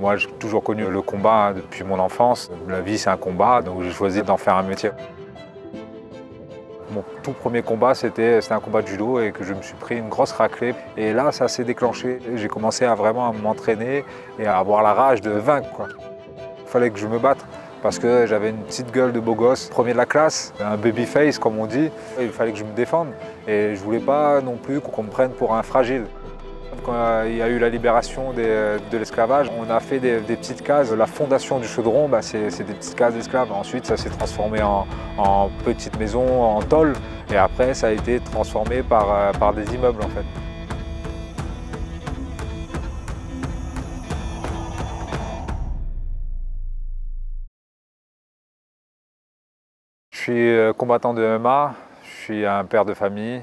Moi, j'ai toujours connu le combat depuis mon enfance. La vie, c'est un combat, donc j'ai choisi d'en faire un métier. Mon tout premier combat, c'était un combat de judo et que je me suis pris une grosse raclée. Et là, ça s'est déclenché. J'ai commencé à vraiment m'entraîner et à avoir la rage de vaincre, quoi. Il fallait que je me batte parce que j'avais une petite gueule de beau gosse, premier de la classe, un baby face comme on dit. Il fallait que je me défende et je voulais pas non plus qu'on me prenne pour un fragile. Quand il y a eu la libération de l'esclavage, on a fait des petites cases. La fondation du chaudron, c'est des petites cases d'esclaves. Ensuite, ça s'est transformé en petites maisons, en tôles. Et après, ça a été transformé par des immeubles, en fait. Je suis combattant de MMA, je suis un père de famille,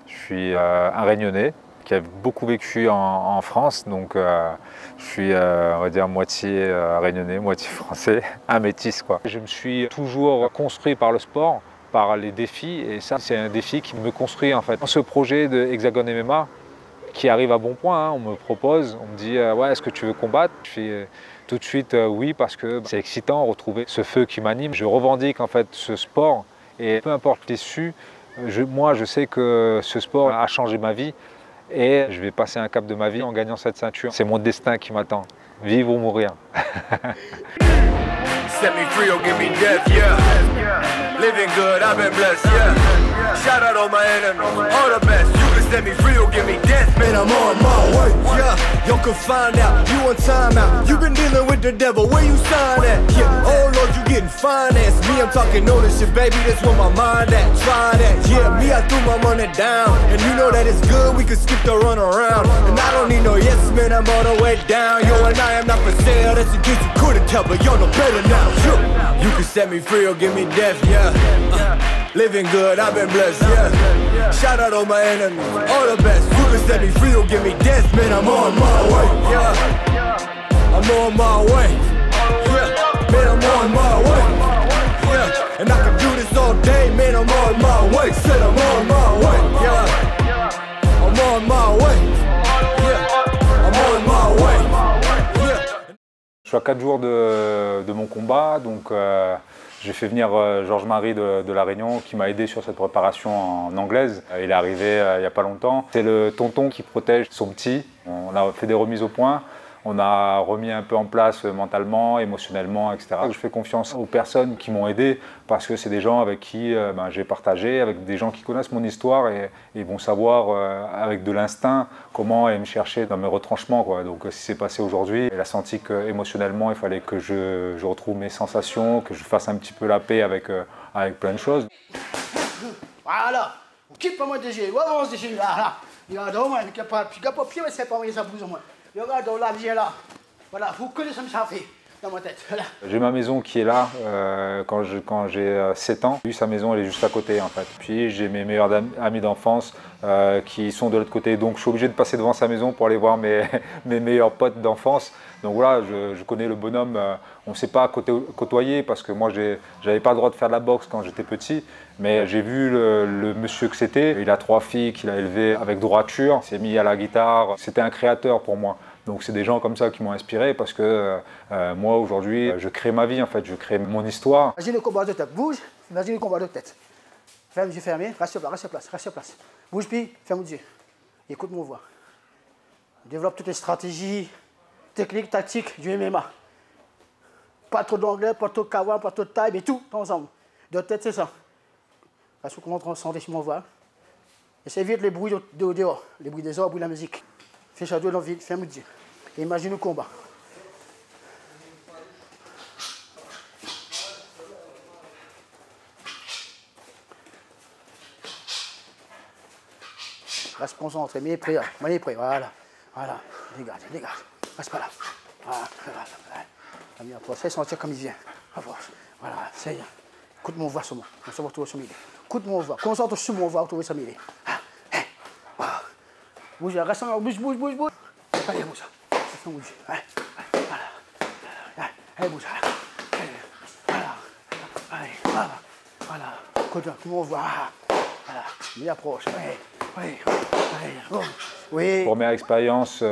je suis un Réunionnais qui a beaucoup vécu en France, donc je suis, on va dire, moitié réunionnais, moitié français, un métis, quoi. Je me suis toujours construit par le sport, par les défis, et ça, c'est un défi qui me construit, en fait. Ce projet de Hexagone MMA, qui arrive à bon point, hein, on me propose, on me dit ouais, est-ce que tu veux combattre? Je fais tout de suite oui, parce que c'est excitant, retrouver ce feu qui m'anime. Je revendique en fait ce sport, et peu importe l'issue, moi je sais que ce sport a changé ma vie. Et je vais passer un cap de ma vie en gagnant cette ceinture. C'est mon destin qui m'attend. Vivre ou mourir. Set me free or give me death, yeah. Living good, I've been blessed, yeah. Shout out all my enemies, all the best. You can set me free or give me death, man, I'm on my way, yeah. Y'all can find out, you on timeout. You been dealing with the devil, where you sign at? Yeah, oh Lord, you getting financed. Me, I'm talking ownership, baby, that's where my mind at. Try that, yeah, me, I threw my money down. And you know that it's good, we can skip the run around. And I don't need no yes, man, I'm all the way down. Yo, and I am not for sale, that's a gift you couldn't tell, but y'all know better now. You can set me free or give me death, yeah. Living good, I've been blessed, yeah. Shout out all my enemies, all the best. You can set me free or give me death, man, I'm on my way, yeah. I'm on my way, yeah. Man, I'm on my way, yeah. And I can do this all day, man, I'm on my way. Said I'm on my way, yeah. I'm on my way, yeah. I'm on my way. Je suis à 4 jours de mon combat, donc j'ai fait venir Georges-Marie de La Réunion qui m'a aidé sur cette préparation en anglaise. Il est arrivé il n'y a pas longtemps. C'est le tonton qui protège son petit. On a fait des remises au point. On a remis un peu en place mentalement, émotionnellement, etc. Je fais confiance aux personnes qui m'ont aidé parce que c'est des gens avec qui j'ai partagé, avec des gens qui connaissent mon histoire et ils vont savoir avec de l'instinct comment aller me chercher dans mes retranchements, quoi. Donc si c'est passé aujourd'hui, elle a senti qu'émotionnellement il fallait que je retrouve mes sensations, que je fasse un petit peu la paix avec plein de choses. Voilà, on quitte pas moi déjà, on se dit là, regarde, au moins, il n'y a pas de pied, mais c'est pas moi, ça bouge au moins. Regarde, là, viens là. Voilà, vous connaissez ça fait dans ma tête. Voilà. J'ai ma maison qui est là quand j'ai 7 ans. Sa maison, elle est juste à côté, en fait. Puis j'ai mes meilleurs amis d'enfance qui sont de l'autre côté. Donc je suis obligé de passer devant sa maison pour aller voir mes meilleurs potes d'enfance. Donc voilà, je connais le bonhomme. On ne s'est pas côtoyer parce que moi, j'avais pas le droit de faire de la boxe quand j'étais petit. Mais j'ai vu le monsieur que c'était. Il a 3 filles qu'il a élevées avec droiture. Il s'est mis à la guitare. C'était un créateur pour moi. Donc c'est des gens comme ça qui m'ont inspiré parce que moi aujourd'hui je crée ma vie en fait, je crée mon histoire. Imagine le combat de tête, bouge, imagine le combat de tête. Ferme les yeux fermés, reste sur place. Bouge puis ferme les yeux. Écoute mon voix. Développe toutes les stratégies, techniques, tactiques du MMA. Pas trop d'anglais, pas trop de kawa, pas trop de taille, mais tout ensemble. De tête c'est ça. Parce que comment transcender sur mon voix. Essaye vite les bruits dehors, les bruits des oies, les bruits de la musique. Fais chaud dans le vide, ferme les yeux. Et imagine le combat. Reste concentré, mais prêt, voilà. Voilà, dégage. Reste pas là. Voilà. Fais sentir comme il vient. Voilà, c'est bien. Écoute mon voix sur moi. On va retrouver son milieu. Écoute mon voix. Concentre sur mon voix, retrouver son milieu. Bouge, reste en bouge. Allez, bouge. Reste en bouge. Voilà. Allez, bouge. Voilà. Écoute mon voix. Voilà. Il approche. Allez. Oui. Première expérience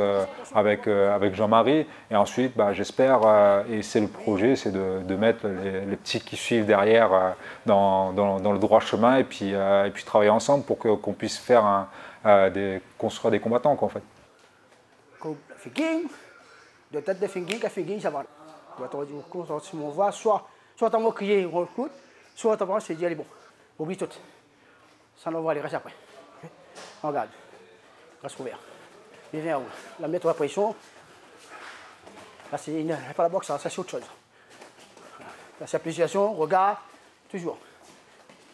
avec Jean-Marie. Et ensuite, j'espère, et c'est le projet, c'est de mettre les petits qui suivent derrière dans le droit chemin et puis travailler ensemble pour qu'on puisse faire construire des combattants, quoi, en fait. De tête de finguing, ça va. Quand tu me vois, soit tu vas crier, on écoute, soit tu vas se dire, allez, bon, oublie tout. Ça nous va aller, reste après. Regarde, reste ouvert. Viens vers où? La mettre à pression. Là, c'est pas la boxe, ça c'est autre chose. Là, c'est appréciation, regarde, toujours.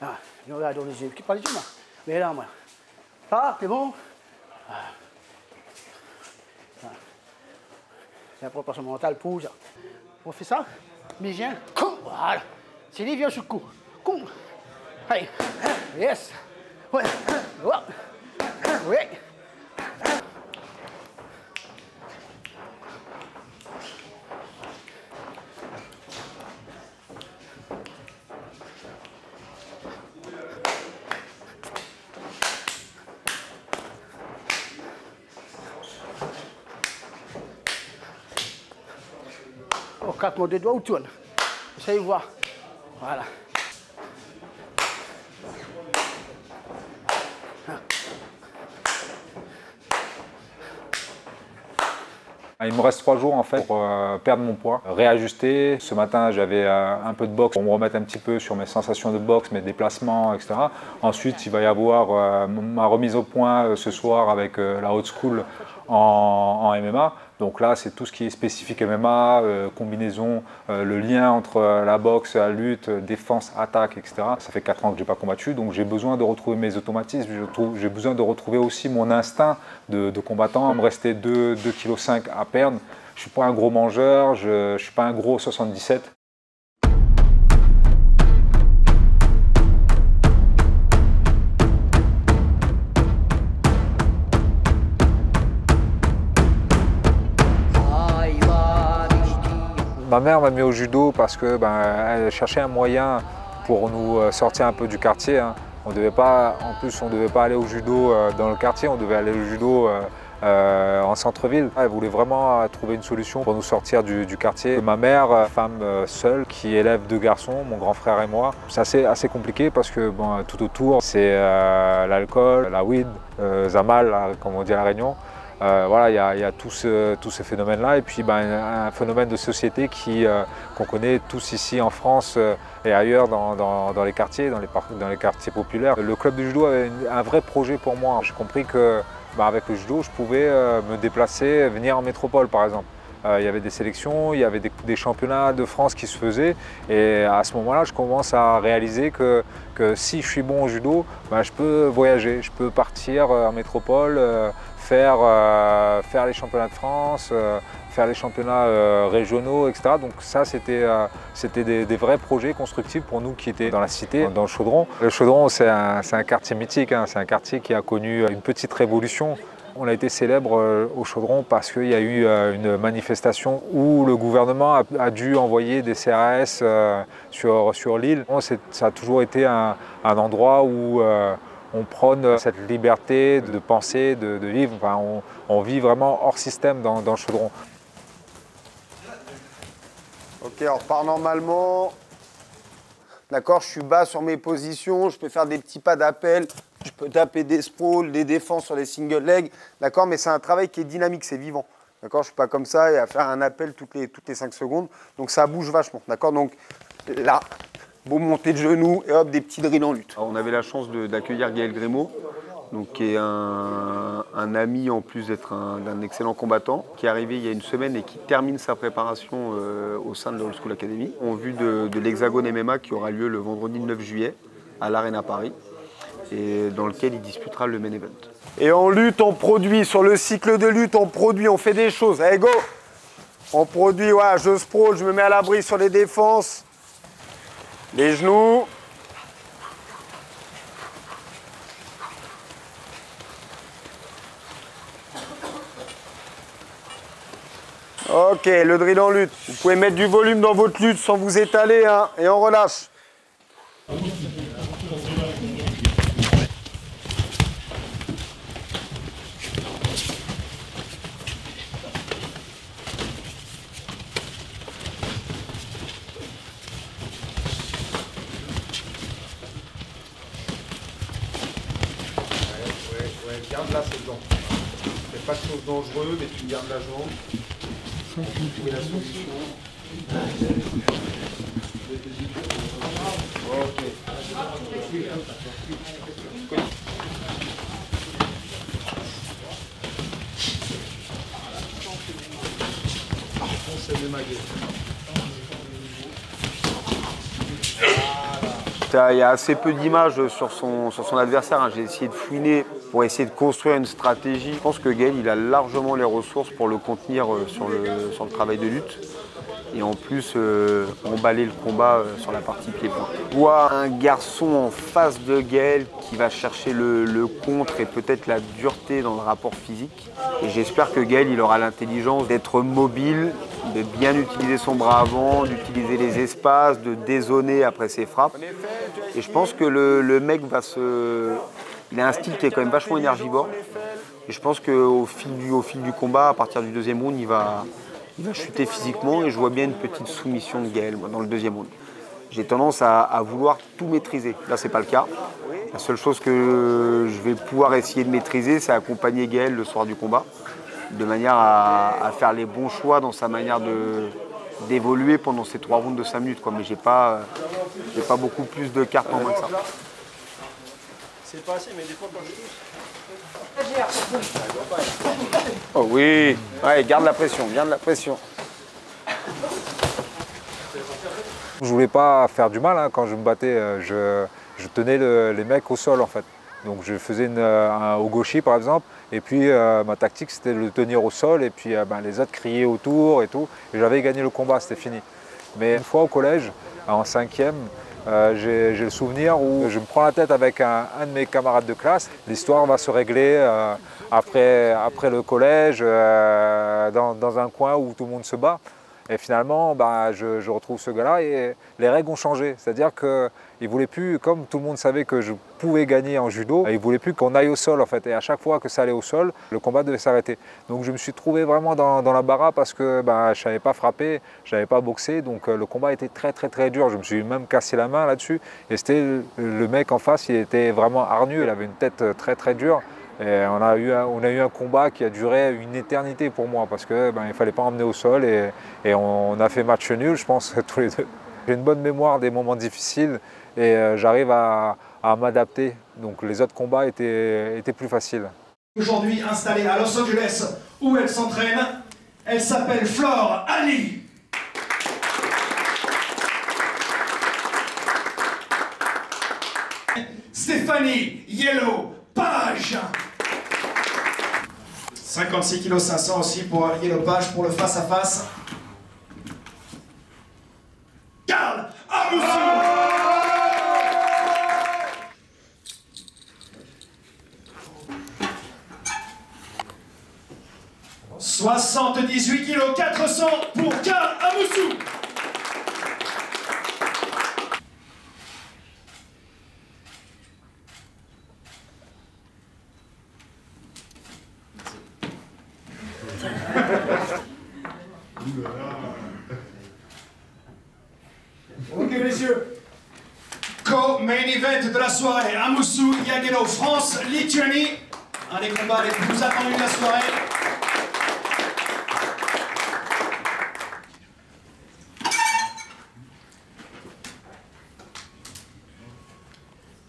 Ah, je regarde dans les yeux, pas les yeux, moi. Mais là, moi. Ah, c'est bon? C'est la préparation mentale pour ça. On fait ça, mais viens, voilà. C'est lui, viens sur le coup. Allez, yes. Ouais, ouais. Oh, 4 mots de doigts ou tourne. Essayez de voir. Voilà. Il me reste 3 jours en fait pour perdre mon poids, réajuster. Ce matin j'avais un peu de boxe pour me remettre un petit peu sur mes sensations de boxe, mes déplacements, etc. Ensuite il va y avoir ma remise au point ce soir avec la Haute School en MMA. Donc là c'est tout ce qui est spécifique MMA, combinaison, le lien entre la boxe, la lutte, défense, attaque, etc. Ça fait 4 ans que je n'ai pas combattu, donc j'ai besoin de retrouver mes automatismes, j'ai besoin de retrouver aussi mon instinct de combattant. Il me restait 2,5 kg à perdre. Je ne suis pas un gros mangeur, je ne suis pas un gros 77. Ma mère m'a mis au judo parce que elle cherchait un moyen pour nous sortir un peu du quartier. On devait pas, en plus, on ne devait pas aller au judo dans le quartier, on devait aller au judo en centre-ville. Elle voulait vraiment trouver une solution pour nous sortir du quartier. Ma mère, femme seule, qui élève 2 garçons, mon grand frère et moi, c'est assez compliqué parce que tout autour, c'est l'alcool, la weed, Zamal, comme on dit à La Réunion. Voilà, il y a tous ces phénomènes-là et puis un phénomène de société qu'on connaît tous ici en France et ailleurs dans les quartiers, dans les quartiers populaires. Le club de judo avait un vrai projet pour moi. J'ai compris que avec le judo, je pouvais me déplacer, venir en métropole par exemple. Il y avait des sélections, il y avait des championnats de France qui se faisaient et à ce moment-là, je commence à réaliser que si je suis bon au judo, je peux voyager, je peux partir en métropole, faire les championnats de France, faire les championnats régionaux, etc. Donc ça, c'était des vrais projets constructifs pour nous qui étaient dans la cité, dans le Chaudron. Le Chaudron, c'est un quartier mythique, c'est un quartier qui a connu une petite révolution. On a été célèbre au Chaudron parce qu'il y a eu une manifestation où le gouvernement a dû envoyer des CRS sur l'île. Ça a toujours été un endroit où on prône cette liberté de penser, de vivre. Enfin, on vit vraiment hors système dans le Chaudron. Ok, on repart normalement. D'accord, je suis bas sur mes positions, je peux faire des petits pas d'appel, je peux taper des sprawls, des défenses sur les single legs. D'accord, mais c'est un travail qui est dynamique, c'est vivant. D'accord, je ne suis pas comme ça et à faire un appel toutes les 5 secondes. Donc ça bouge vachement. D'accord, donc là, beau montée de genoux et hop, des petits drills en lutte. On avait la chance d'accueillir Gaël Grémaud, donc, qui est un ami en plus d'être un excellent combattant, qui est arrivé il y a une semaine et qui termine sa préparation au sein de la Old School Academy, en vue de l'Hexagone MMA qui aura lieu le vendredi 9 juillet à l'Arena Paris, et dans lequel il disputera le main event. Et en lutte, on produit, sur le cycle de lutte, on produit, on fait des choses. Allez, go! On produit, ouais, je sprawl, je me mets à l'abri sur les défenses. Les genoux. Ok, le drill en lutte. Vous pouvez mettre du volume dans votre lutte sans vous étaler, hein, et on relâche. garde là cette jambe. Fais pas de choses dangereuses, mais tu gardes la jambe. Tu mets la solution. Ok. Il y a assez peu d'images sur son adversaire. Hein. J'ai essayé de fouiner pour essayer de construire une stratégie. Je pense que Gaël il a largement les ressources pour le contenir sur le travail de lutte. Et en plus, emballer le combat sur la partie pied-point. Je vois un garçon en face de Gaël qui va chercher le contre et peut-être la dureté dans le rapport physique. Et j'espère que Gaël il aura l'intelligence d'être mobile, de bien utiliser son bras avant, d'utiliser les espaces, de dézoner après ses frappes. Et je pense que le mec va se... Il a un style qui est quand même vachement énergivore. Et je pense qu'au fil du combat, à partir du deuxième round, il va chuter physiquement et je vois bien une petite soumission de Gaël dans le deuxième round. J'ai tendance à vouloir tout maîtriser. Là, c'est pas le cas. La seule chose que je vais pouvoir essayer de maîtriser, c'est accompagner Gaël le soir du combat, de manière à faire les bons choix dans sa manière d'évoluer pendant ces 3 rounds de 5 minutes. Quoi. Mais j'ai pas beaucoup plus de cartes en main que ça. C'est pas assez, mais des fois quand je touche. Oh oui, ouais, garde la pression, garde la pression. Je voulais pas faire du mal hein. Quand je me battais, je tenais les mecs au sol en fait. Donc je faisais un ogoshi par exemple, et puis ma tactique c'était de le tenir au sol, et puis les autres criaient autour et tout, et j'avais gagné le combat, c'était fini. Mais une fois au collège, en 5e, j'ai le souvenir où je me prends la tête avec un de mes camarades de classe. L'histoire va se régler après le collège, dans un coin où tout le monde se bat. Et finalement, je retrouve ce gars-là et les règles ont changé. C'est-à-dire qu'il ne voulait plus, comme tout le monde savait que je pouvais gagner en judo, il ne voulait plus qu'on aille au sol en fait. Et à chaque fois que ça allait au sol, le combat devait s'arrêter. Donc je me suis trouvé vraiment dans la barre parce que je ne savais pas frapper, je ne savais pas boxer. Donc le combat était très très très dur. Je me suis même cassé la main là-dessus. Et c'était le mec en face, il était vraiment hargneux, il avait une tête très très dure. Et on a eu un combat qui a duré une éternité pour moi parce qu'il ne fallait pas emmener au sol et on a fait match nul, je pense, tous les deux. J'ai une bonne mémoire des moments difficiles et j'arrive à m'adapter. Donc les autres combats étaient plus faciles. Aujourd'hui installée à Los Angeles où elle s'entraîne, elle s'appelle Flore Ali. Stéphanie Yellow Page. 56 kg 500 aussi pour Yellow Page pour le face-à-face. Karl Amoussou. 78 kg 400 pour Karl Amoussou. Ok messieurs, co-main event de la soirée, Amoussou Yagelo, France-Lituanie, un des combats les plus attendus de la soirée.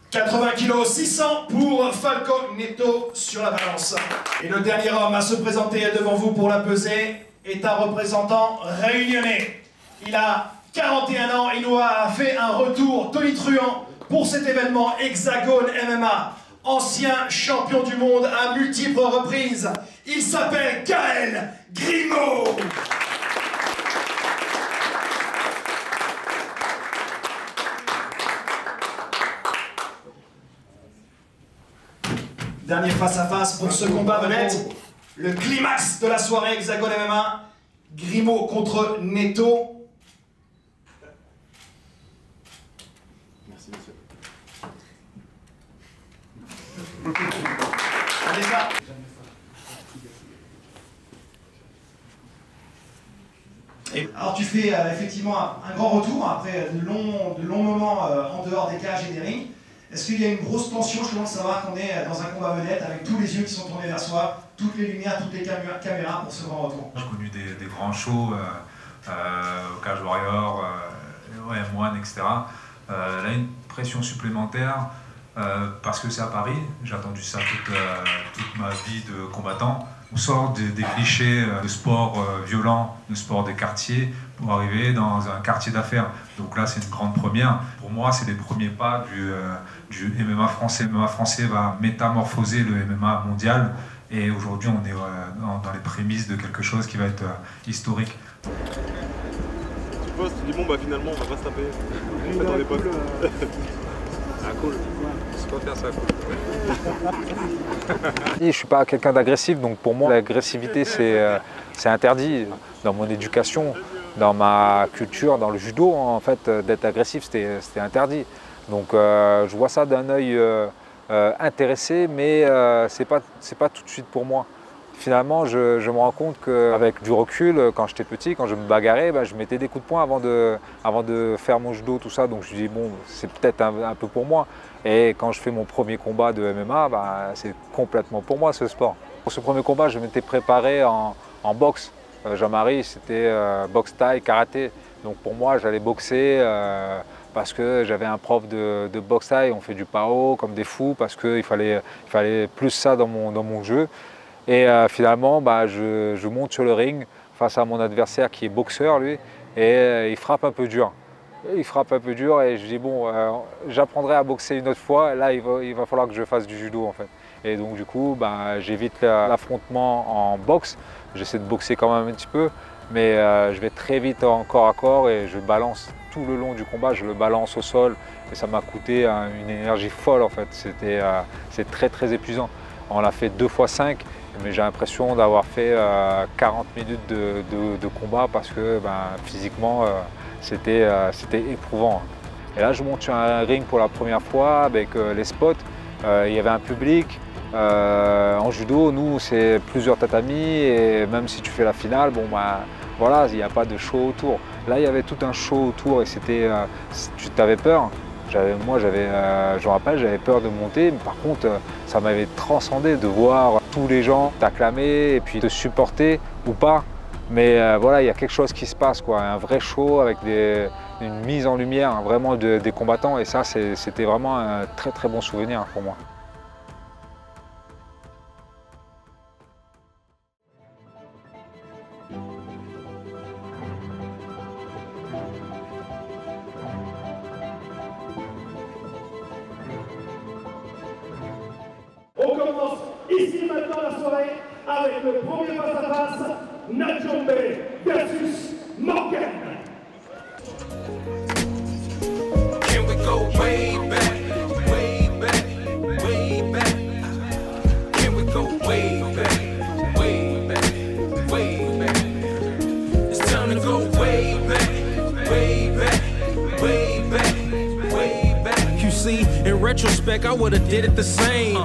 « 80 kg 600 pour Falco Neto sur la balance. Et le dernier homme à se présenter devant vous pour la pesée est un représentant réunionnais. Il a 41 ans, il nous a fait un retour tonitruant pour cet événement Hexagone MMA. Ancien champion du monde à multiples reprises. Il s'appelle Gaël Grimaud. Dernier face-à-face pour ce combat vedette. Le climax de la soirée Hexagone MMA. Grimaud contre Neto. Merci monsieur. Allez ça. Alors tu fais effectivement un grand retour après de longs moments en dehors des cages et des rings. Est-ce qu'il y a une grosse tension? Je commence à savoir qu'on est dans un combat vedette avec tous les yeux qui sont tournés vers soi, toutes les lumières, toutes les caméras pour ce grand retour. J'ai connu des grands shows, au Cage Warrior, M1, etc. Là, une pression supplémentaire parce que c'est à Paris. J'ai attendu ça toute ma vie de combattant. On sort des clichés de sport violent, de sport des quartiers, pour arriver dans un quartier d'affaires. Donc là, c'est une grande première. Pour moi, c'est les premiers pas du MMA français. Le MMA français va métamorphoser le MMA mondial. Et aujourd'hui, on est dans les prémices de quelque chose qui va être historique. Tu poses, tu dis bon, bah finalement, on va pas se taper. En fait, on est potes. Ah, cool. C'est pas faire ça, cool. Je ne suis pas quelqu'un d'agressif, donc pour moi, l'agressivité, c'est interdit. Dans mon éducation, dans ma culture, dans le judo, en fait, d'être agressif, c'était interdit. Donc je vois ça d'un œil intéressé, mais c'est pas tout de suite pour moi. Finalement, je me rends compte qu'avec du recul, quand j'étais petit, quand je me bagarrais, je mettais des coups de poing avant de faire mon judo, tout ça. Donc je me dis, bon, c'est peut-être un peu pour moi. Et quand je fais mon premier combat de MMA, c'est complètement pour moi ce sport. Pour ce premier combat, je m'étais préparé en boxe. Jean-Marie, c'était boxe thaï, karaté. Donc pour moi, j'allais boxer parce que j'avais un prof de boxe thaï. On fait du PAO comme des fous parce qu'il fallait plus ça dans mon jeu. Et finalement, je monte sur le ring face à mon adversaire qui est boxeur, lui, et il frappe un peu dur. Il frappe un peu dur et je dis, bon, j'apprendrai à boxer une autre fois, là, il va falloir que je fasse du judo, en fait. Et donc, du coup, j'évite l'affrontement en boxe. J'essaie de boxer quand même un petit peu, mais je vais très vite en corps à corps et je balance tout le long du combat, je le balance au sol. Et ça m'a coûté une énergie folle, en fait. C'est très, très épuisant. On l'a fait 2 fois 5. Mais j'ai l'impression d'avoir fait 40 minutes de combat parce que physiquement c'était éprouvant. Et là je monte sur un ring pour la première fois avec les spots, il y avait un public. En judo, nous c'est plusieurs tatamis et même si tu fais la finale, voilà, il n'y a pas de show autour. Là il y avait tout un show autour et c'était, tu t'avais peur. Moi, je me rappelle, j'avais peur de monter, mais par contre, ça m'avait transcendé de voir tous les gens t'acclamer et puis te supporter ou pas. Mais voilà, il y a quelque chose qui se passe, quoi, un vrai show avec une mise en lumière vraiment des combattants. Et ça, c'était vraiment un très très bon souvenir pour moi. On commence ici maintenant la soirée avec le premier face-à-face, Nadjombe versus Morgan. Can we go way back, way back, way back? Can we go way back, way back, way back? It's time to go way back, way back, way back, way back. You see, in retrospect, I would have did it the same.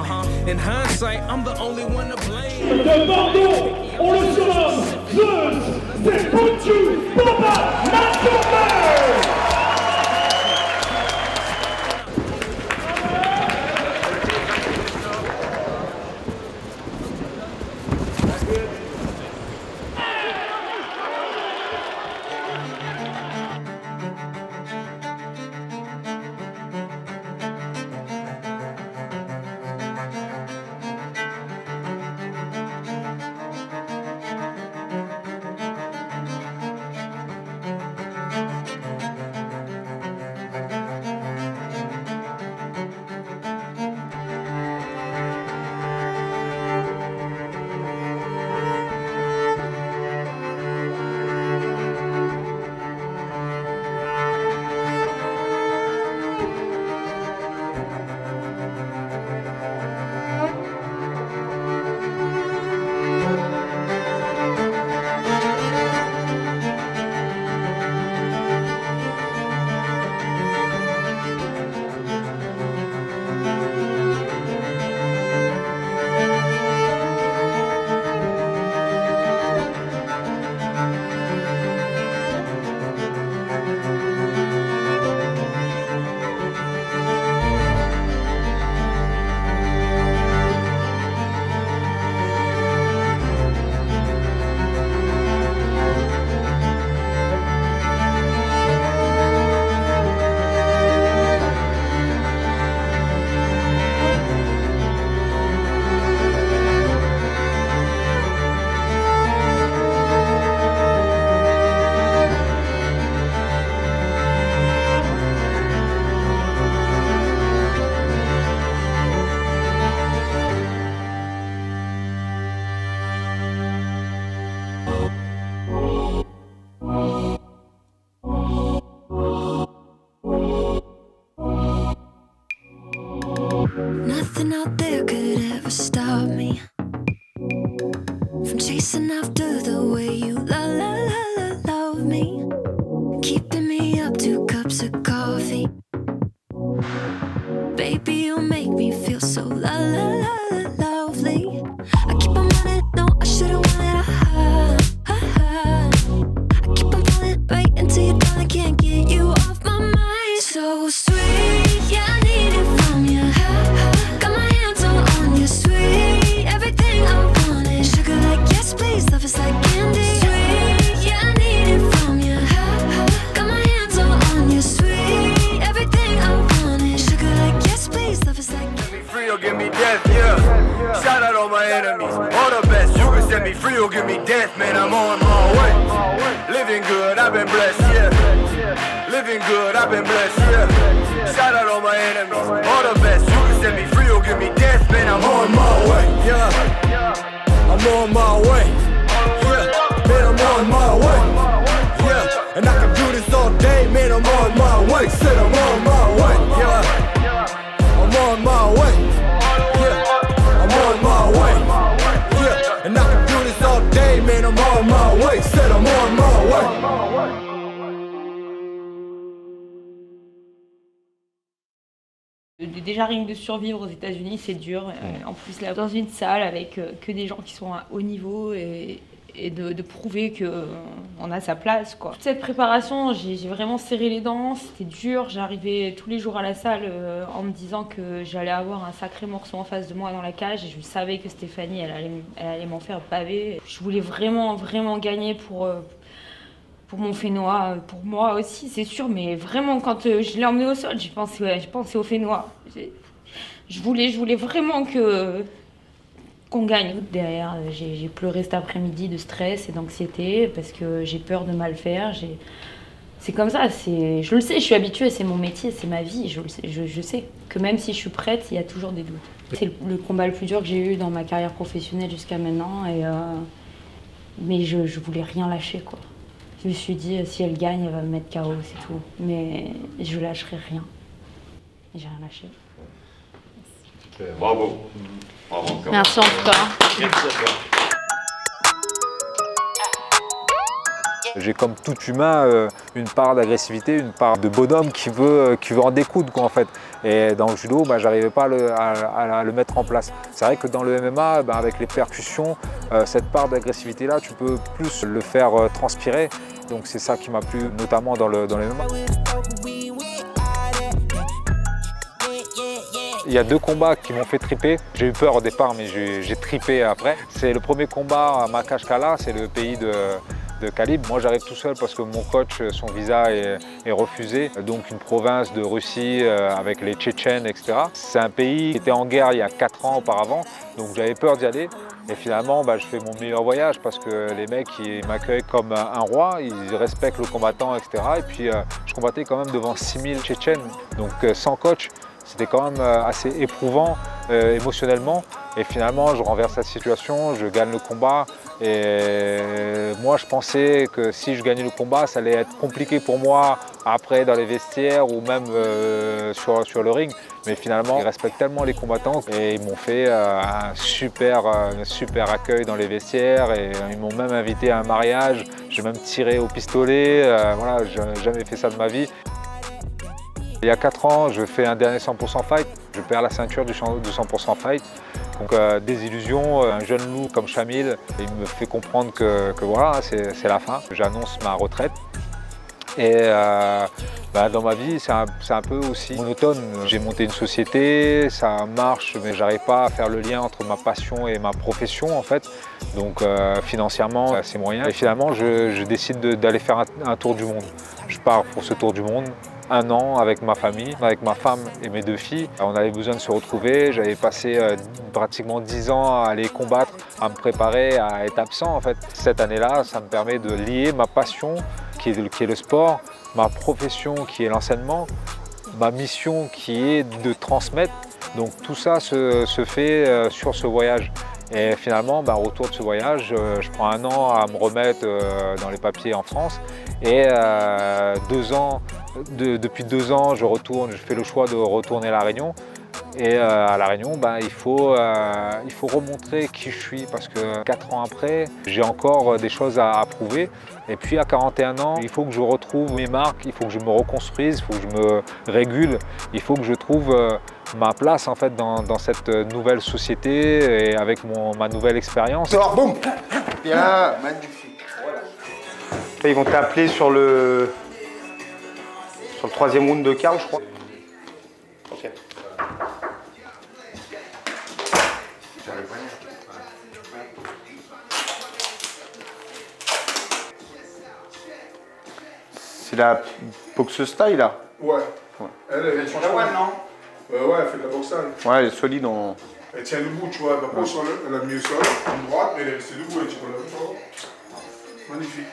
In hindsight, I'm the only one to blame. De Bordeaux, on le surnomme Zeus, c'est Foutu Boba Nadjombe. Nothing out there could ever stop me from chasing after the way you love me, keeping me up 2 cups of coffee. Baby, you make me feel so lovely. I keep on running, no, I shouldn't want it. I keep on falling right into your dawn. I can't get you off my mind. So sweet, yeah, I need it from you. Got my hands all on you, sweet. Everything I wanted, sugar like yes, please. Love is like candy. Sweet, yeah, I need it from you. Got my hands all on you, sweet. Everything I wanted, sugar like yes, please. Love is like Set me free or give me death, yeah. Shout out all my enemies, all the best. You can set me free or give me death, man. I'm on my way. Living good, I've been blessed, yeah. Living good, I've been blessed, yeah. Shout out all my enemies, all the best. You can set me free or give me death, man. I'm on my way, yeah. I'm on my way, yeah. Man, I'm on my way, yeah. And I can do this all day, man. I'm on my way. Said I'm on my way, yeah. I'm on my way, yeah. I'm on my way, yeah. And I can do this all day, man. I'm on my way. Said I'm on my way. Déjà rien que de survivre aux États-Unis, c'est dur. En plus là, dans une salle avec que des gens qui sont à haut niveau et de prouver qu'on a sa place, quoi. Toute cette préparation, j'ai vraiment serré les dents, c'était dur. J'arrivais tous les jours à la salle en me disant que j'allais avoir un sacré morceau en face de moi dans la cage et je savais que Stéphanie, elle allait m'en faire paver. Je voulais vraiment gagner pour mon Fénois, pour moi aussi, c'est sûr, mais vraiment, quand je l'ai emmené au sol, j'ai pensé au Fénois. Je voulais vraiment qu'on gagne. Derrière, j'ai pleuré cet après-midi de stress et d'anxiété parce que j'ai peur de mal faire. C'est comme ça, je le sais, je suis habituée, c'est mon métier, c'est ma vie, je sais que même si je suis prête, il y a toujours des doutes. C'est le combat le plus dur que j'ai eu dans ma carrière professionnelle jusqu'à maintenant, mais je voulais rien lâcher, quoi. Je me suis dit, si elle gagne, elle va me mettre KO, c'est tout. Mais je lâcherai rien. Et j'ai rien lâché. Bravo. Bravo encore. Merci en tout cas. Merci à toi. J'ai comme tout humain une part d'agressivité, une part de bonhomme qui veut en découdre, quoi, en fait. Et dans le judo, j'arrivais pas à le mettre en place. C'est vrai que dans le MMA, avec les percussions, cette part d'agressivité-là, tu peux plus le faire transpirer. Donc c'est ça qui m'a plu, notamment dans le MMA. Il y a 2 combats qui m'ont fait triper. J'ai eu peur au départ, mais j'ai tripé après. C'est le premier combat à Makashkala, c'est le pays de Calibre. Moi j'arrive tout seul parce que mon coach, son visa est refusé. Donc une province de Russie avec les Tchétchènes, etc. C'est un pays qui était en guerre il y a 4 ans auparavant. Donc j'avais peur d'y aller. Et finalement, je fais mon meilleur voyage parce que les mecs ils m'accueillent comme un roi, ils respectent le combattant, etc. Et puis je combattais quand même devant 6000 Tchétchènes. Donc sans coach, c'était quand même assez éprouvant émotionnellement. Et finalement, je renverse la situation, je gagne le combat. Et moi, je pensais que si je gagnais le combat, ça allait être compliqué pour moi après dans les vestiaires ou même sur le ring. Mais finalement, ils respectent tellement les combattants et ils m'ont fait un super accueil dans les vestiaires. Et ils m'ont même invité à un mariage. J'ai même tiré au pistolet. Voilà, j'ai jamais fait ça de ma vie. Il y a 4 ans, je fais un dernier 100% fight. Je perds la ceinture du 100% fight. Donc désillusion, un jeune loup comme Shamil, il me fait comprendre que voilà, c'est la fin. J'annonce ma retraite. Et dans ma vie, c'est un peu aussi monotone. J'ai monté une société, ça marche, mais j'arrive pas à faire le lien entre ma passion et ma profession en fait. Donc financièrement, c'est moyen. Et finalement, je décide d'aller faire un tour du monde. Je pars pour ce tour du monde. 1 an avec ma famille, avec ma femme et mes 2 filles. On avait besoin de se retrouver. J'avais passé pratiquement 10 ans à aller combattre, à me préparer, à être absent en fait. Cette année-là, ça me permet de lier ma passion qui est le sport, ma profession qui est l'enseignement, ma mission qui est de transmettre. Donc tout ça se fait sur ce voyage. Et finalement, au retour de ce voyage, je prends 1 an à me remettre dans les papiers en France. Et depuis 2 ans, je fais le choix de retourner à La Réunion Et à La Réunion, il faut remontrer qui je suis parce que 4 ans après, j'ai encore des choses à prouver. Et puis à 41 ans, il faut que je retrouve mes marques, il faut que je me reconstruise, il faut que je me régule, il faut que je trouve ma place en fait dans cette nouvelle société et avec ma nouvelle expérience. Boum. Bien, magnifique. Voilà. Et ils vont t'appeler sur le 3e round de Karl, je crois. Ok. C'est la boxe style là? Ouais. Elle est franchement... non? Ouais, elle fait de la boxe style. Ouais, elle est solide en... Elle tient debout, tu vois, elle n'a pas au sol, elle a mis le sol, une droite, mais elle est restée debout, et tu vois, magnifique.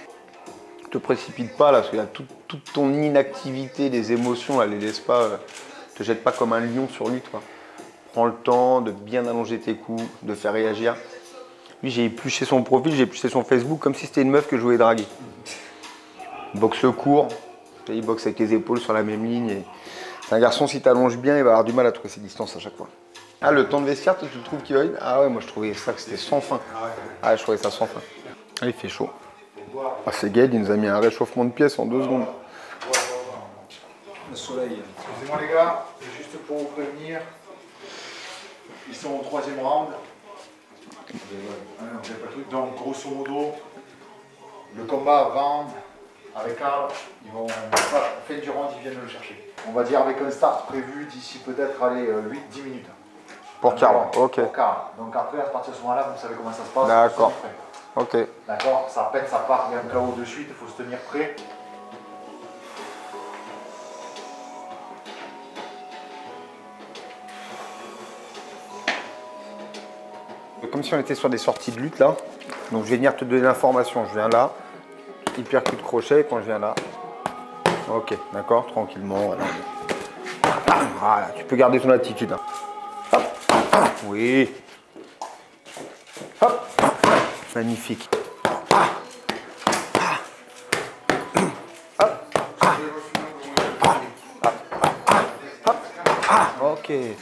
Ne te précipite pas là, parce qu'il y a toute ton inactivité, les émotions, là, les laisse pas, te jette pas comme un lion sur lui, toi. Prends le temps de bien allonger tes coups, de faire réagir. Lui, j'ai épluché son profil, j'ai épluché son Facebook comme si c'était une meuf que je voulais draguer. Boxe court, il boxe avec les épaules sur la même ligne. C'est un garçon, si tu allonges bien, il va avoir du mal à trouver ses distances à chaque fois. Ah, le temps de vestiaire, tu le trouves qu'il va? Ah ouais, moi je trouvais ça que c'était sans fin. Ah, je trouvais ça sans fin. Ah, il fait chaud. Ah, c'est Gaël, il nous a mis un réchauffement de pièces en 2 secondes. Le soleil. Excusez-moi les gars, juste pour vous prévenir, ils sont au 3e round. Donc grosso modo, le combat round avec Karl, ils vont faire du round, ils viennent le chercher. On va dire avec un start prévu d'ici peut-être 8-10 minutes. Pour Karl, ok. Pour Karl. Donc après, à partir de ce moment-là, vous savez comment ça se passe. D'accord. Ok. D'accord, ça pète, ça part, il y a un KO de suite, il faut se tenir prêt. Comme si on était sur des sorties de lutte là. Donc je vais venir te donner l'information. Je viens là, hyper coup de crochet quand je viens là. Ok, d'accord, tranquillement. Voilà. Voilà, tu peux garder ton attitude. Hein. Hop. Oui. Hop. Magnifique. Ok. Et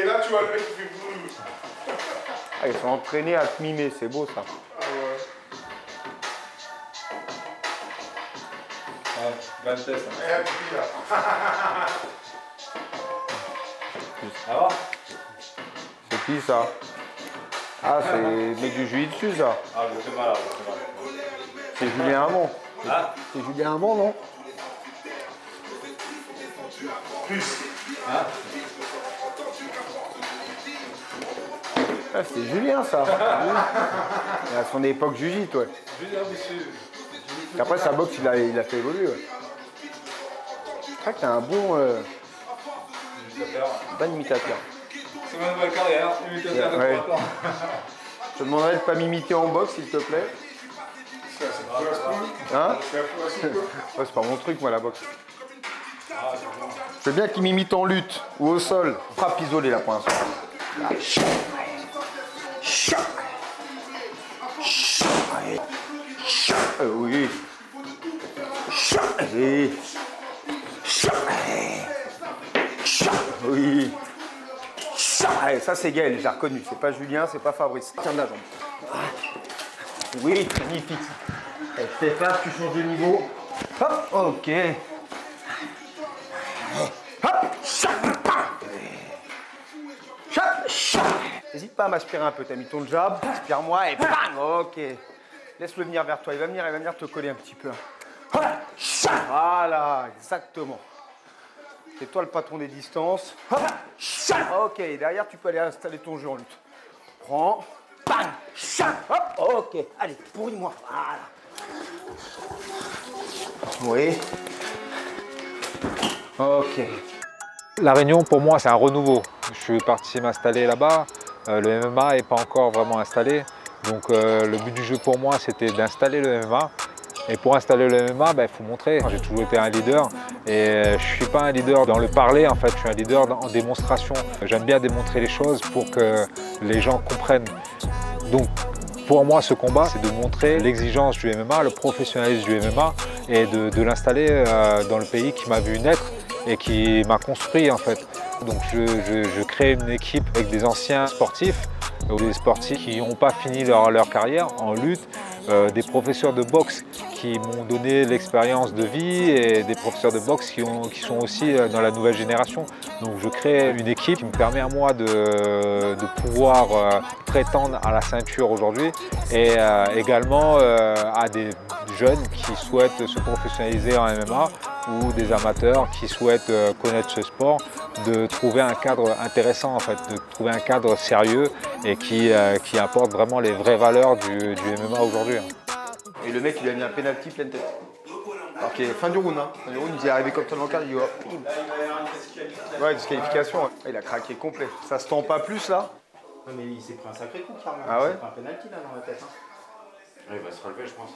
là, tu vois le mec qui fait boum. Ah, ils sont entraînés à te mimer, c'est beau ça. Ah ouais. Van test. Et un petit là. Alors C'est qui ça? Ah, c'est le mec du jiu-jitsu ça. Ah, je fais mal, C'est Julien Hamon. Ah. C'est Julien Hamon, non? Plus. Ah. Ah, c'était Julien ça. Et à son époque jiu-jitsu, ouais. Julien, monsieur. Et après sa boxe, il a fait évoluer, ouais. C'est vrai que t'as un bon imitateur. C'est ma nouvelle carrière, imitateur de Ouais. 3 ans. Je te demanderais de ne pas m'imiter en boxe, s'il te plaît. Hein? Ouais, c'est pas mon truc, moi, la boxe. Je veux bien qu'il m'imite en lutte ou au sol. Frappe isolée, là, pour l'instant. Oui. Oui. Oui. Allez, ça c'est Gaël, j'ai reconnu. C'est pas Julien, c'est pas Fabrice. Tiens de la jambe. Oui, magnifique. Allez, Stéphane, tu changes de niveau. Hop, ok. Hop. N'hésite pas à m'aspirer un peu. T'as mis ton jab, aspire-moi et bang. Ok. Laisse-le venir vers toi. Il va venir te coller un petit peu. Voilà, exactement. C'est toi le patron des distances. Ok, derrière tu peux aller installer ton jeu en lutte. Prends. Bang. Hop. Ok, allez, pourris-moi. Voilà. Oui. Ok. La Réunion, pour moi, c'est un renouveau. Je suis parti m'installer là-bas. Le MMA n'est pas encore vraiment installé. Donc le but du jeu pour moi, c'était d'installer le MMA. Et pour installer le MMA, il faut montrer. J'ai toujours été un leader et je ne suis pas un leader dans le parler, en fait, je suis un leader en démonstration. J'aime bien démontrer les choses pour que les gens comprennent. Donc pour moi, ce combat, c'est de montrer l'exigence du MMA, le professionnalisme du MMA et de l'installer dans le pays qui m'a vu naître et qui m'a construit en fait. Donc je crée une équipe avec des anciens sportifs, ou des sportifs qui n'ont pas fini leur carrière en lutte, des professeurs de boxe qui m'ont donné l'expérience de vie et des professeurs de boxe qui sont aussi dans la nouvelle génération. Donc je crée une équipe qui me permet à moi de pouvoir prétendre à la ceinture aujourd'hui et également à des jeunes qui souhaitent se professionnaliser en MMA ou des amateurs qui souhaitent connaître ce sport, de trouver un cadre intéressant en fait, de trouver un cadre sérieux et qui apporte vraiment les vraies valeurs du MMA aujourd'hui. Et le mec il lui a mis un penalty pleine tête. Alors qu'il est fin du round, hein. Fin du round, il est arrivé comme ça dans le cadre, il dit oh, ouais, disqualification. Ouais. Il a craqué complet. Ça se tend pas plus là? Non mais il s'est pris un sacré coup carrément. Ah ouais? Il s'est pris un penalty là dans la tête. Hein. Ouais, il va se relever je pense.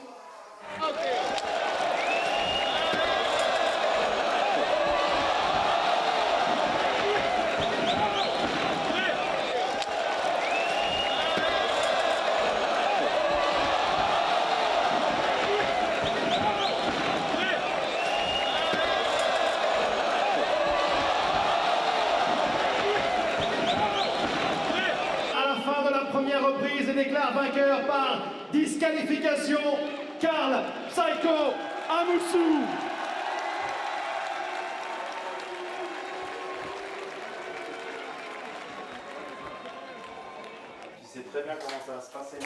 Déclare vainqueur par disqualification Karl Psycho Amoussou. Tu sais très bien comment ça va se passer.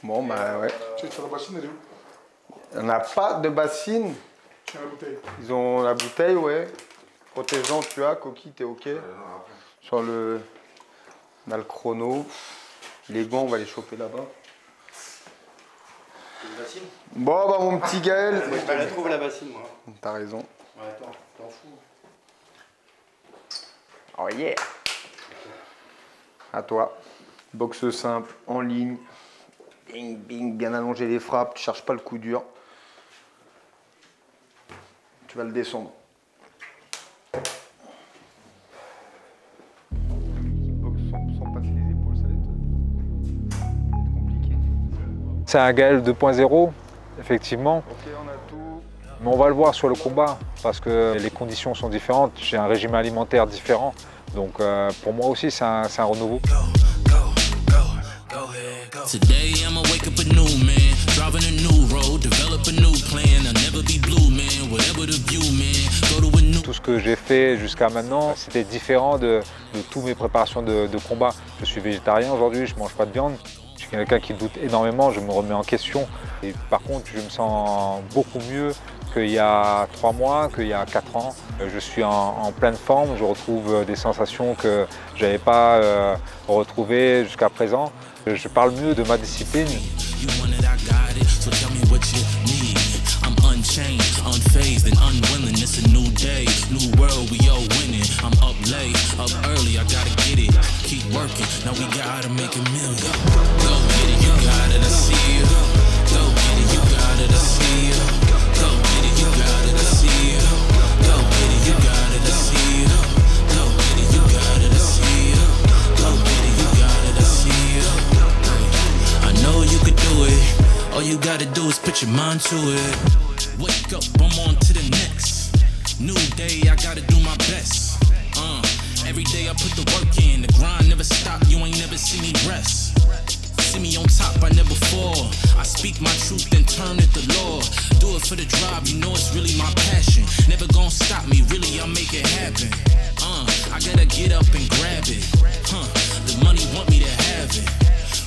Bon bah ouais. Tu as la bassine, elle est où? Il n'y en a pas de bassine. Tiens la bouteille. Ils ont la bouteille, ouais. Protégeant, tu as, Coquille, t'es ok. Sur le... On a le chrono. Les gants, on va les choper là-bas. Une bassine? Bon, bah mon petit Gaël. Je la trouve la bassine, moi. T'as raison. Ouais, attends, t'en fous. Oh yeah. À toi. Boxe simple, en ligne. Bing, bing, bien allonger les frappes. Tu cherches pas le coup dur. Tu vas le descendre. C'est un Gaël 2.0, effectivement. Ok, on a tout. Mais on va le voir sur le combat, parce que les conditions sont différentes. J'ai un régime alimentaire différent. Donc pour moi aussi, c'est un renouveau. Today I'ma wake up a new man, driving a new road, develop a new plan, I'll never be blue man, whatever the view man, go to a new... Tout ce que j'ai fait jusqu'à maintenant, c'était différent de toutes mes préparations de combat. Je suis végétarien aujourd'hui, je ne mange pas de viande. Je suis quelqu'un qui doute énormément, je me remets en question. Et par contre, je me sens beaucoup mieux qu'il y a 3 mois, qu'il y a 4 ans. Je suis en pleine forme, je retrouve des sensations que je n'avais pas retrouvées jusqu'à présent. Je parle mieux de ma discipline. Unfazed and unwilling, it's a new day, new world, we all winning. I'm up late, up early, I gotta get it. Keep working, now we gotta make a million. Go get it, you got it, I see you. Go get it, you got it, I see you. Go get it, you got it, I see you. Go get it, you got it, I see you. Go get it, you got it, I see you. Go get it, you got it, I see you. I know you could do it. All you gotta do is put your mind to it. Wake up, I'm on to the next. New day, I gotta do my best. Every day I put the work in. The grind never stop, you ain't never see me rest. See me on top, I never fall. I speak my truth and turn it to law. Do it for the drive, you know it's really my passion. Never gonna stop me, really I'll make it happen. I gotta get up and grab it. The money want me to have it.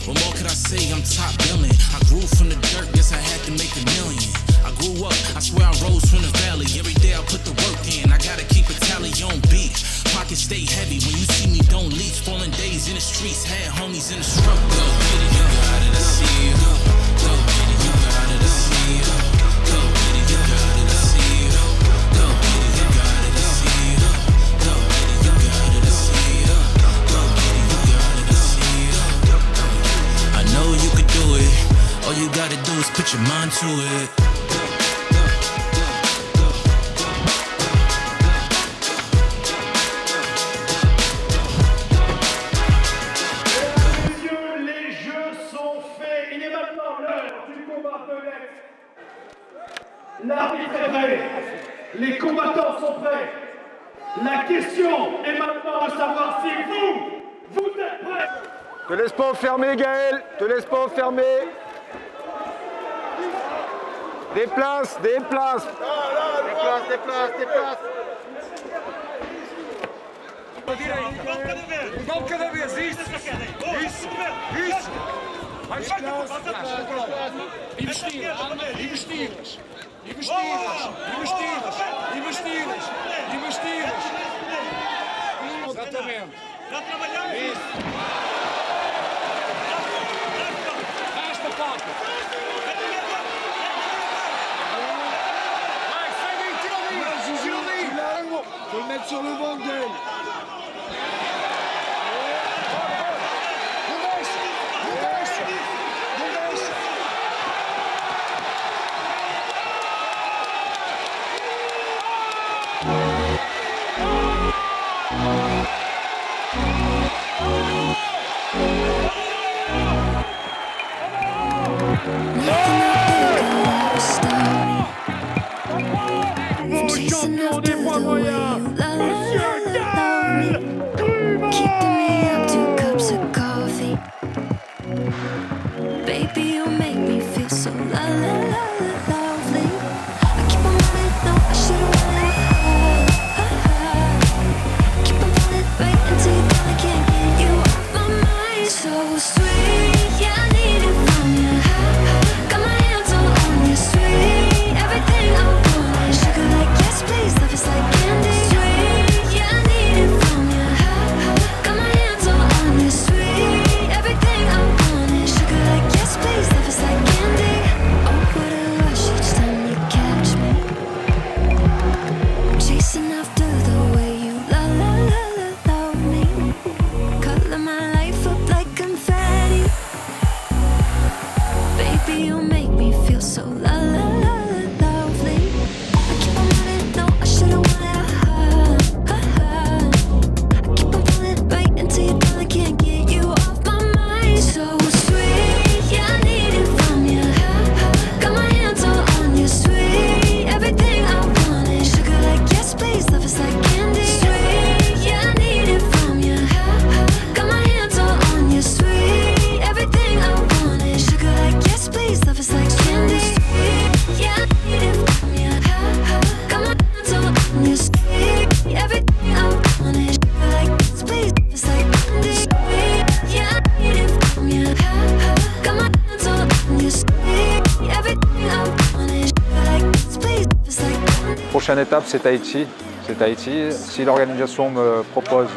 What more could I say, I'm top billing. I grew from the dirt, guess I had to make a million. I grew up, I swear I rose from the valley. Every day I put the work in, I gotta keep a tally on beat. Pockets stay heavy, when you see me don't leech. Falling days in the streets, had homies in the struggle. Go get it, you got it, I see you. Go get it, you got it, I see you. Go get it, you got it, I see you. Go get it, you got it, I see you. Go get it, you got it, I see you. Go get it, you got it, I see you. I know you could do it. All you gotta do is put your mind to it. Les jeux sont est maintenant l'heure du combat vedette. L'arbitre est prêt. Les combattants sont prêts. La question est maintenant de savoir si vous êtes prêts. Te laisse pas enfermer, Gaël. Te laisse pas enfermer. Déplace, déplace. Déplace, déplace, déplace. Cada vez isso. Exatamente. Já trabalhamos. Isso. Esta falta. Vai, segue aí, tira ali. Faut le mettre sur le ventre d'elle. Champion des poids moyens, Monsieur Gaël Grumeau. Keeping me up 2 cups of coffee. Baby, you make me feel so lovely. I keep on running, no, I should've wanted a keep on running right until you're gone. I can't get you off my mind. So sweet, yeah, I need it from you. Got my hands all on you, sweet. Everything I want, sugar like yes, please. Love is like candy, sweet. Yeah, I need it from you. Got my hands all on you, sweet. Everything I want is sugar like yes, please. Love is like candy. Oh, what a rush each time you catch me. I'm chasing after the way you love me. Color my life up like confetti. Baby, you make me feel so lovely. I keep on running, no, I should've wanted I keep on pulling right until you're gone. I can't get you off my mind. So sweet, yeah, I need it from you. Got my hands all on you, sweet. Everything I want is sugar like yes, please. Love is like candy, sweet. Yeah, I need it from you. Got my hands all on you, sweet. Everything I want is sugar like yes, please. Love is like candy, sweet. Yeah, I need it from you. Got my hands all on you, sweet. Everything I want is sugar like yes, please. Love is like candy, sweet. Yeah, I need it from you. Got my hands all on you, sweet. Everything I want is sugar like yes, please. Love is like candy. Prochaine étape, c'est Tahiti. Si l'organisation me propose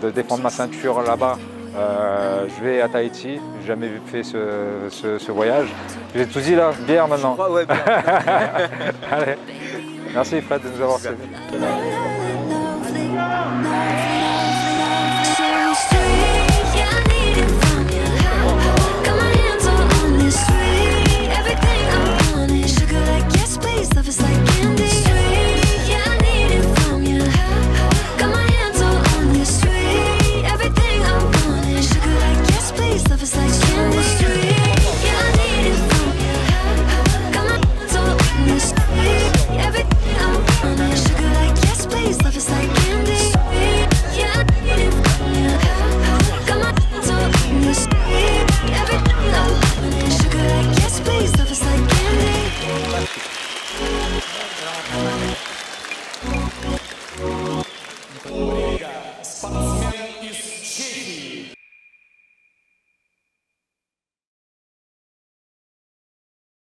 de défendre ma ceinture là-bas, je vais à Tahiti. J'ai jamais fait ce voyage. J'ai tout dit là, bière maintenant. Ouais, bière. Allez. Merci Fred de nous avoir servi.